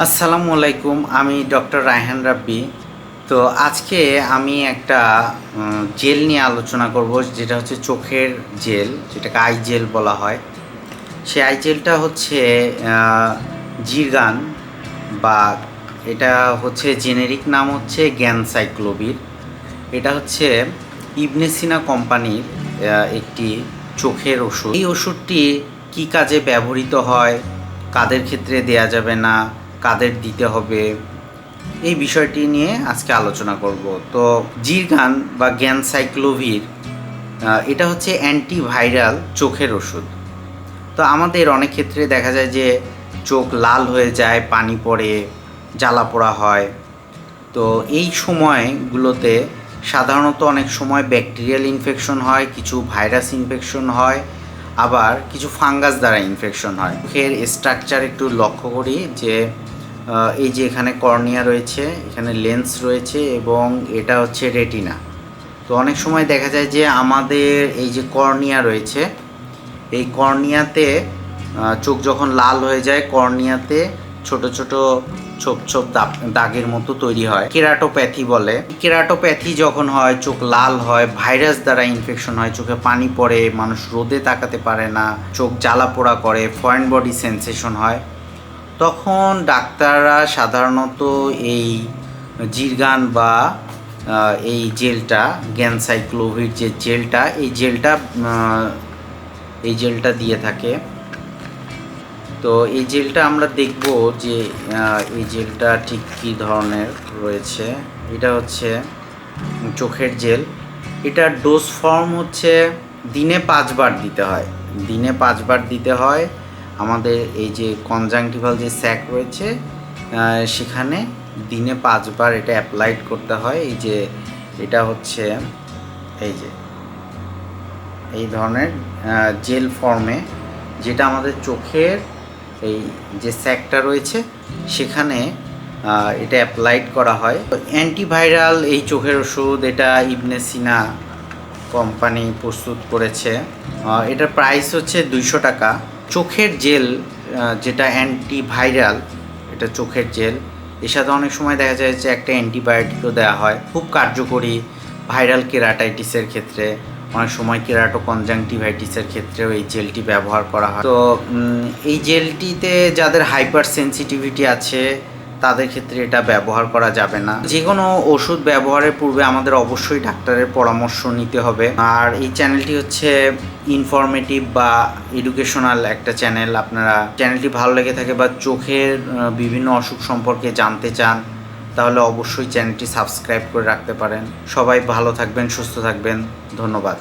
আসসালামু আলাইকুম, আমি ডক্টর রায়হান রাব্বি। তো আজকে আমি একটা জেল নিয়ে আলোচনা করব, যেটা হচ্ছে চোখের জেল, যেটাকে আই জেল বলা হয়। সেই আই জেলটা হচ্ছে জিরগান, বা এটা হচ্ছে জেনেরিক নাম হচ্ছে গ্যানসাইক্লোভির। এটা হচ্ছে ইবনে সিনা কোম্পানির একটি চোখের ওষুধ। এই ওষুধটি কী কাজে ব্যবহৃত হয়, কাদের ক্ষেত্রে দেয়া যাবে না, কাদের দিতে হবে, এই বিষয়টি নিয়ে আজকে আলোচনা করব। তো জিরগান বা গ্যানসাইক্লোভির এটা হচ্ছে অ্যান্টিভাইরাল চোখের ওষুধ। তো আমাদের অনেক ক্ষেত্রে দেখা যায় যে চোখ লাল হয়ে যায়, পানি পড়ে, জ্বালা পোড়া হয়। তো এই সময়গুলোতে সাধারণত অনেক সময় ব্যাকটেরিয়াল ইনফেকশন হয়, কিছু ভাইরাস ইনফেকশন হয়, আবার কিছু ফাঙ্গাস দ্বারা ইনফেকশন হয়। চোখের স্ট্রাকচার একটু লক্ষ্য করি যে এই যে এখানে কর্নিয়া রয়েছে, এখানে লেন্স রয়েছে, এবং এটা হচ্ছে রেটিনা। তো অনেক সময় দেখা যায় যে আমাদের এই যে কর্নিয়া রয়েছে, এই কর্নিয়াতে চোখ যখন লাল হয়ে যায়, কর্নিয়াতে ছোট ছোট ছোপ ছোপ দাগের মতো তৈরি হয়, কেরাটোপ্যাথি বলে। কেরাটোপ্যাথি যখন হয়, চোখ লাল হয়, ভাইরাস দ্বারা ইনফেকশন হয়, চোখে পানি পড়ে, মানুষ রোদে তাকাতে পারে না, চোখ জ্বালা পোড়া করে, ফরেন বডি সেন্সেশন হয়, তখন ডাক্তাররা সাধারণত এই জিরগান বা এই জেলটা, গ্যানসাইক্লোভির যে জেলটা, এই জেলটা দিয়ে থাকে। তো এই জেলটা আমরা দেখব যে এই জেলটা ঠিক কী ধরনের রয়েছে। এটা হচ্ছে চোখের জেল। এটার ডোজ ফর্ম হচ্ছে দিনে 5 বার দিতে হয়। দিনে 5 বার দিতে হয়। আমাদের এই যে কনজাংটিভাল যে স্যাক রয়েছে, সেখানে দিনে 5 বার এটা অ্যাপ্লাইড করতে হয়। এই যে এটা হচ্ছে এই যে এই ধরনের জেল ফর্মে, যেটা আমাদের চোখের এই যে স্যাকটা রয়েছে সেখানে এটা অ্যাপ্লাইড করা হয়। অ্যান্টিভাইরাল এই চোখের ওষুধ, এটা ইবনে সিনা কোম্পানি প্রস্তুত করেছে। এটার প্রাইস হচ্ছে 200 টাকা। চোখের জেল যেটা অ্যান্টিভাইরাল, এটা চোখের জেল, এর সাথে অনেক সময় দেখা যায় যে একটা অ্যান্টিবায়োটিকও দেওয়া হয়, খুব কার্যকরী ভাইরাল কেরাটাইটিসের ক্ষেত্রে, অনেক সময় কেরাটো কনজাংটিভাইটিসের ক্ষেত্রেও এই জেলটি ব্যবহার করা হয়। তো এই জেলটিতে যাদের হাইপার সেন্সিটিভিটি আছে তাদের ক্ষেত্রে এটা ব্যবহার করা যাবে না। যে কোনো ওষুধ ব্যবহারের পূর্বে আমাদের অবশ্যই ডাক্তারের পরামর্শ নিতে হবে। আর এই চ্যানেলটি হচ্ছে ইনফরমেটিভ বা এডুকেশনাল একটা চ্যানেল। আপনারা চ্যানেলটি ভালো লেগে থাকে বা চোখের বিভিন্ন অসুখ সম্পর্কে জানতে চান, তাহলে অবশ্যই চ্যানেলটি সাবস্ক্রাইব করে রাখতে পারেন। সবাই ভালো থাকবেন, সুস্থ থাকবেন। ধন্যবাদ।